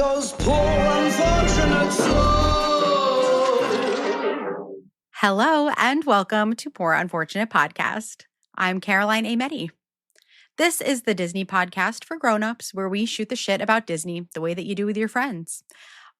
those poor unfortunate souls. Hello and welcome to Poor Unfortunate Podcast. I'm Caroline Ameti. This is the Disney podcast for grown-ups where we shoot the shit about Disney the way that you do with your friends.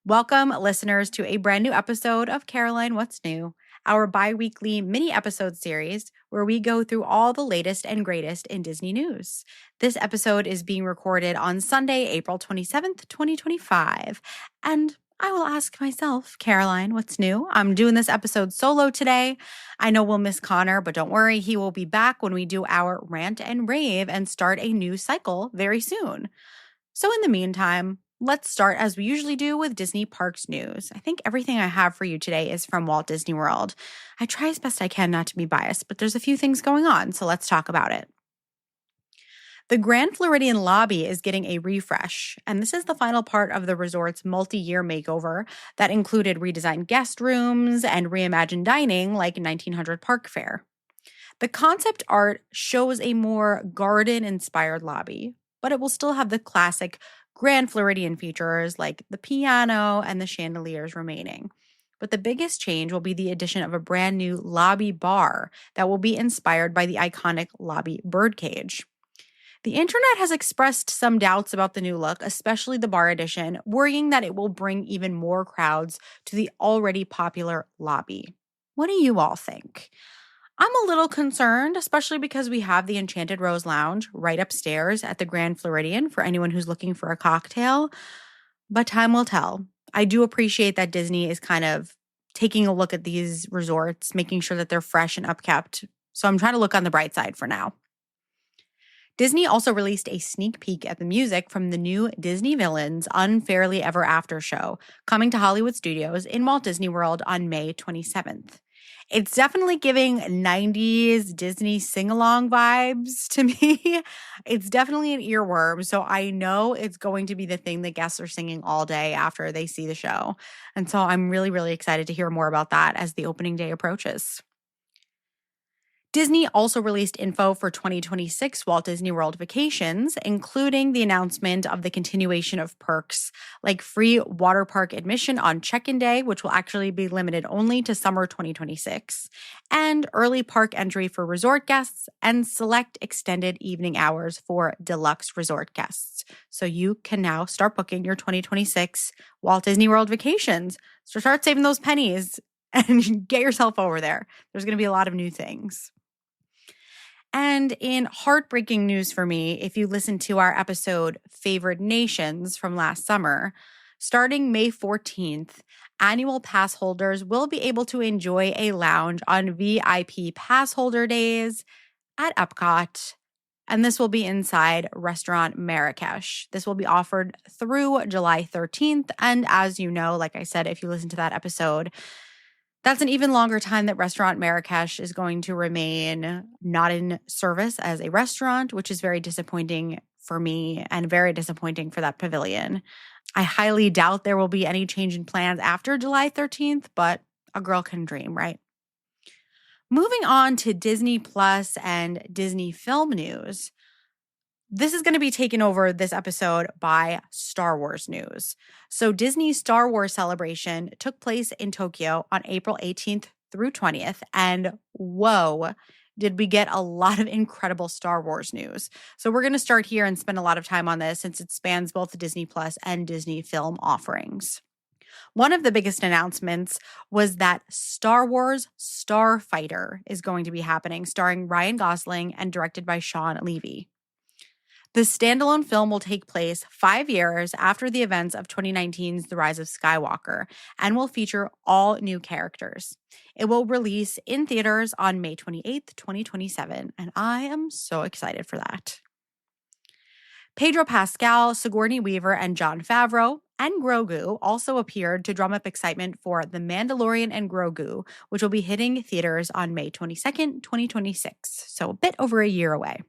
Welcome, listeners, to a brand new episode of Caroline What's New, our bi-weekly mini episode series where we go through all the latest and greatest in Disney news. This episode is being recorded on Sunday, April 27th, 2025, and I will ask myself, Caroline, what's new? I'm doing this episode solo today. I know we'll miss Conor, but don't worry, he will be back when we do our rant and rave and start a new cycle very soon. So in the meantime, let's start as we usually do with Disney Parks news. I think everything I have for you today is from Walt Disney World. I try as best I can not to be biased, but there's a few things going on, so let's talk about it. The Grand Floridian lobby is getting a refresh, and this is the final part of the resort's multi-year makeover that included redesigned guest rooms and reimagined dining like 1900 Park Fare. The concept art shows a more garden-inspired lobby, but it will still have the classic Grand Floridian features like the piano and the chandeliers remaining. But the biggest change will be the addition of a brand new lobby bar that will be inspired by the iconic lobby birdcage. The internet has expressed some doubts about the new look, especially the bar edition, worrying that it will bring even more crowds to the already popular lobby. What do you all think? I'm a little concerned, especially because we have the Enchanted Rose Lounge right upstairs at the Grand Floridian for anyone who's looking for a cocktail, but time will tell. I do appreciate that Disney is kind of taking a look at these resorts, making sure that they're fresh and upkept, so I'm trying to look on the bright side for now. Disney also released a sneak peek at the music from the new Disney Villains Unfairly Ever After show, coming to Hollywood Studios in Walt Disney World on May 27th. It's definitely giving 90s Disney sing-along vibes to me. It's definitely an earworm, so I know it's going to be the thing that guests are singing all day after they see the show. And so I'm really, really excited to hear more about that as the opening day approaches. Disney also released info for 2026 Walt Disney World vacations, including the announcement of the continuation of perks like free water park admission on check-in day, which will actually be limited only to summer 2026, and early park entry for resort guests and select extended evening hours for deluxe resort guests. So you can now start booking your 2026 Walt Disney World vacations. So start saving those pennies and get yourself over there. There's going to be a lot of new things. And in heartbreaking news for me, if you listen to our episode Favored Nations from last summer, starting May 14th, annual pass holders will be able to enjoy a lounge on VIP pass holder days at Epcot, and this will be inside Restaurant Marrakesh. This will be offered through July 13th, and as you know, like I said, if you listen to that episode, that's an even longer time that Restaurant Marrakesh is going to remain not in service as a restaurant, which is very disappointing for me and very disappointing for that pavilion. I highly doubt there will be any change in plans after July 13th, but a girl can dream, right? Moving on to Disney Plus and Disney film news. This is going to be taken over this episode by Star Wars news. So Disney's Star Wars celebration took place in Tokyo on April 18th through 20th. And whoa, did we get a lot of incredible Star Wars news. So we're going to start here and spend a lot of time on this since it spans both Disney Plus and Disney film offerings. One of the biggest announcements was that Star Wars Starfighter is going to be happening, starring Ryan Gosling and directed by Sean Levy. The standalone film will take place 5 years after the events of 2019's The Rise of Skywalker and will feature all new characters. It will release in theaters on May 28th, 2027, and I am so excited for that. Pedro Pascal, Sigourney Weaver, and Jon Favreau and Grogu also appeared to drum up excitement for The Mandalorian and Grogu, which will be hitting theaters on May 22nd, 2026, so a bit over a year away.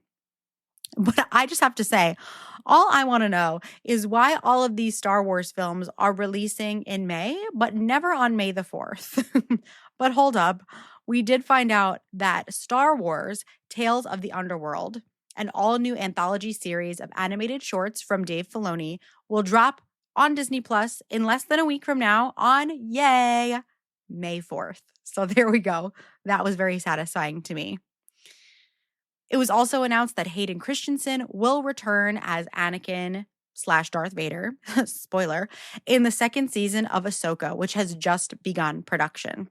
But I just have to say, all I want to know is why all of these Star Wars films are releasing in May, but never on May the 4th. But hold up, we did find out that Star Wars Tales of the Underworld, an all-new anthology series of animated shorts from Dave Filoni, will drop on Disney Plus in less than a week from now on, yay, May 4th. So there we go. That was very satisfying to me. It was also announced that Hayden Christensen will return as Anakin / Darth Vader, spoiler, in the second season of Ahsoka, which has just begun production.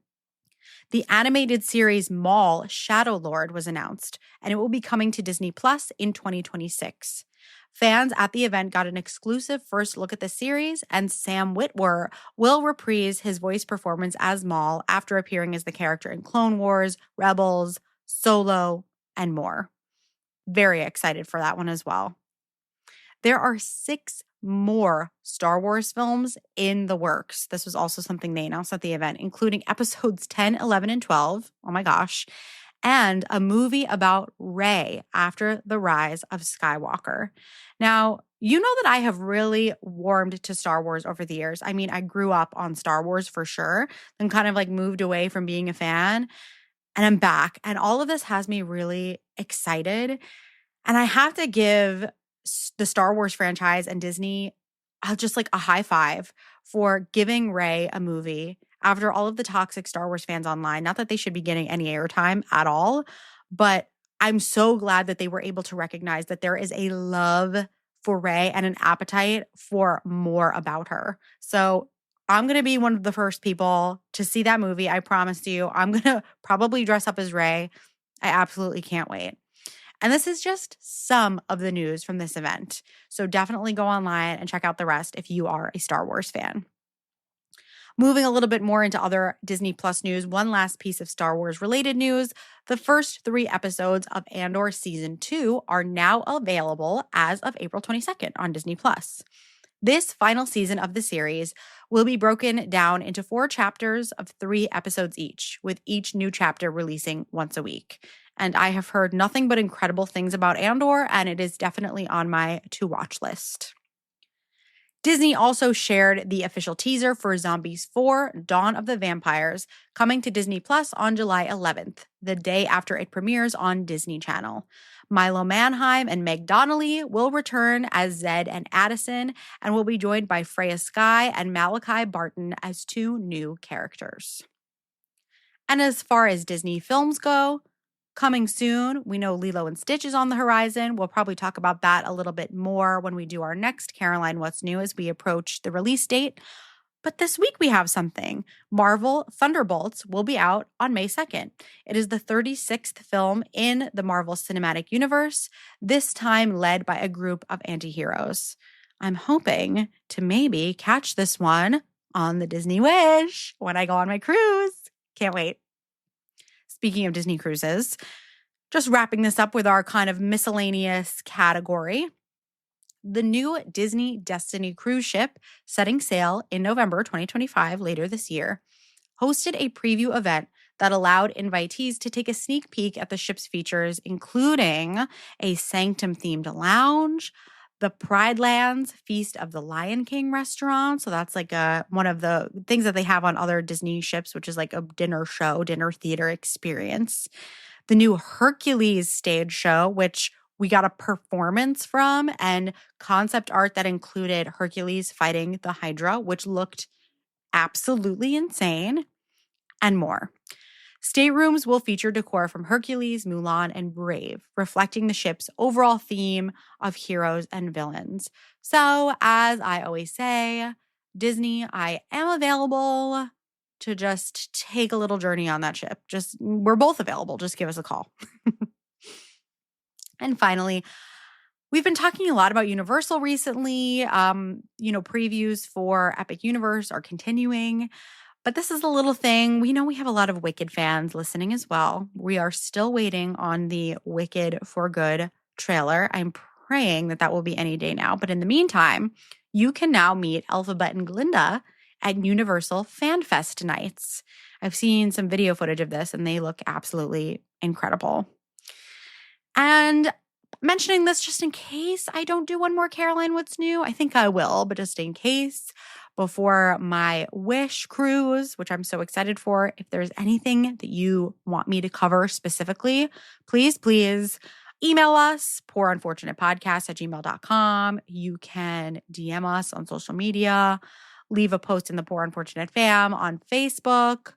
The animated series Maul Shadow Lord was announced, and it will be coming to Disney Plus in 2026. Fans at the event got an exclusive first look at the series, and Sam Witwer will reprise his voice performance as Maul after appearing as the character in Clone Wars, Rebels, Solo, and more. Very excited for that one as well. There are 6 more Star Wars films in the works. This was also something they announced at the event, including episodes 10, 11, and 12. Oh my gosh. And a movie about Rey after the rise of Skywalker. Now, you know that I have really warmed to Star Wars over the years. I mean, I grew up on Star Wars for sure, then kind of like moved away from being a fan, and I'm back. And all of this has me really excited. And I have to give the Star Wars franchise and Disney just like a high five for giving Rey a movie after all of the toxic Star Wars fans online. Not that they should be getting any airtime at all, but I'm so glad that they were able to recognize that there is a love for Rey and an appetite for more about her. So I'm going to be one of the first people to see that movie. I promise you, I'm going to probably dress up as Rey. I absolutely can't wait. And this is just some of the news from this event. So definitely go online and check out the rest if you are a Star Wars fan. Moving a little bit more into other Disney Plus news, one last piece of Star Wars related news. The first 3 episodes of Andor Season 2 are now available as of April 22nd on Disney Plus. This final season of the series will be broken down into 4 chapters of 3 episodes each, with each new chapter releasing once a week. And I have heard nothing but incredible things about Andor, and it is definitely on my to-watch list. Disney also shared the official teaser for Zombies 4: Dawn of the Vampires, coming to Disney Plus on July 11th, the day after it premieres on Disney Channel. Milo Manheim and Meg Donnelly will return as Zed and Addison, and will be joined by Freya Skye and Malachi Barton as 2 new characters. And as far as Disney films go, coming soon, we know Lilo and Stitch is on the horizon. We'll probably talk about that a little bit more when we do our next Caroline What's New as we approach the release date. But this week we have something. Marvel Thunderbolts will be out on May 2nd. It is the 36th film in the Marvel Cinematic Universe, this time led by a group of anti-heroes. I'm hoping to maybe catch this one on the Disney Wish when I go on my cruise. Can't wait. Speaking of Disney cruises, just wrapping this up with our kind of miscellaneous category. The new Disney Destiny cruise ship, setting sail in November 2025, later this year, hosted a preview event that allowed invitees to take a sneak peek at the ship's features, including a Sanctum-themed lounge, the Pride Lands Feast of the Lion King restaurant. So that's like one of the things that they have on other Disney ships, which is like a dinner theater experience. The new Hercules stage show, which we got a performance from, and concept art that included Hercules fighting the Hydra, which looked absolutely insane, and more. Staterooms will feature decor from Hercules, Mulan, and Brave, reflecting the ship's overall theme of heroes and villains. So, as I always say, Disney, I am available to just take a little journey on that ship. We're both available. Just give us a call. And finally, we've been talking a lot about Universal recently. Previews for Epic Universe are continuing. But this is a little thing. We know we have a lot of Wicked fans listening as well. We are still waiting on the Wicked for Good trailer. I'm praying that will be any day now. But in the meantime, you can now meet Elphaba and Glinda at Universal Fan Fest nights. I've seen some video footage of this, and they look absolutely incredible. And mentioning this just in case I don't do one more Caroline What's New. I think I will, but just in case, before my Wish cruise, which I'm so excited for, if there's anything that you want me to cover specifically, please, Email us, poorunfortunatepodcast@gmail.com. You can DM us on social media, leave a post in the Poor Unfortunate Fam on Facebook.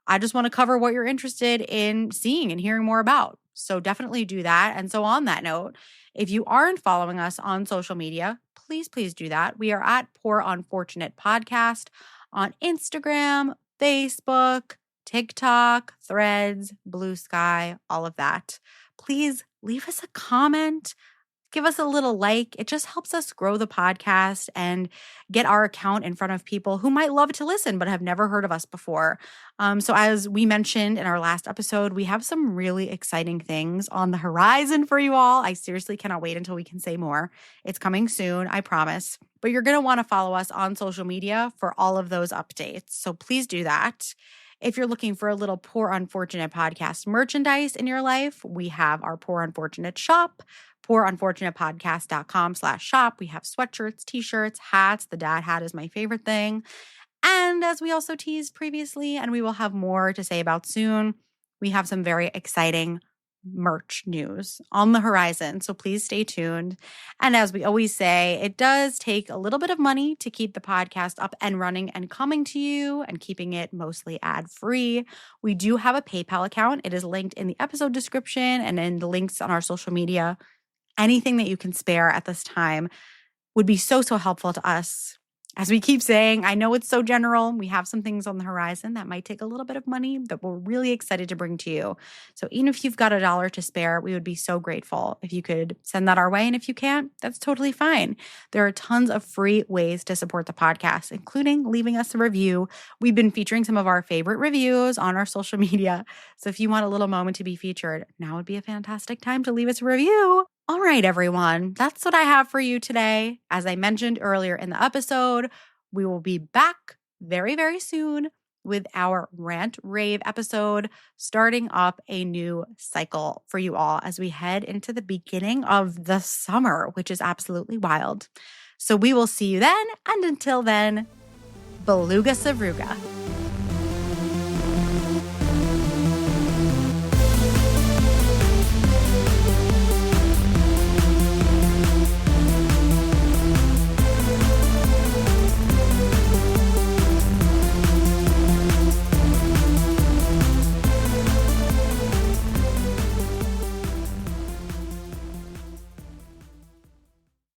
I just want to cover what you're interested in seeing and hearing more about. So definitely do that. And so on that note, if you aren't following us on social media, please do that. We are at Poor Unfortunate Podcast on Instagram, Facebook, TikTok, Threads, Blue Sky, all of that. Please leave us a comment. Give us a little like. It just helps us grow the podcast and get our account in front of people who might love to listen but have never heard of us before. So as we mentioned in our last episode, we have some really exciting things on the horizon for you all. I seriously cannot wait until we can say more. It's coming soon, I promise. But you're going to want to follow us on social media for all of those updates. So please do that. If you're looking for a little Poor Unfortunate Podcast merchandise in your life, we have our Poor Unfortunate shop, poorunfortunatepodcast.com/shop. We have sweatshirts, t-shirts, hats. The dad hat is my favorite thing. And as we also teased previously, and we will have more to say about soon, we have some very exciting merch news on the horizon. So please stay tuned. And as we always say, it does take a little bit of money to keep the podcast up and running and coming to you and keeping it mostly ad-free. We do have a PayPal account. It is linked in the episode description and in the links on our social media. Anything that you can spare at this time would be so helpful to us. As we keep saying, I know it's so general. We have some things on the horizon that might take a little bit of money that we're really excited to bring to you. So even if you've got $1 to spare, we would be so grateful if you could send that our way. And if you can't, that's totally fine. There are tons of free ways to support the podcast, including leaving us a review. We've been featuring some of our favorite reviews on our social media. So if you want a little moment to be featured, now would be a fantastic time to leave us a review. All right, everyone, that's what I have for you today. As I mentioned earlier in the episode, we will be back very soon with our Rant Rave episode, starting up a new cycle for you all as we head into the beginning of the summer, which is absolutely wild. So we will see you then, and until then, Beluga Savruga.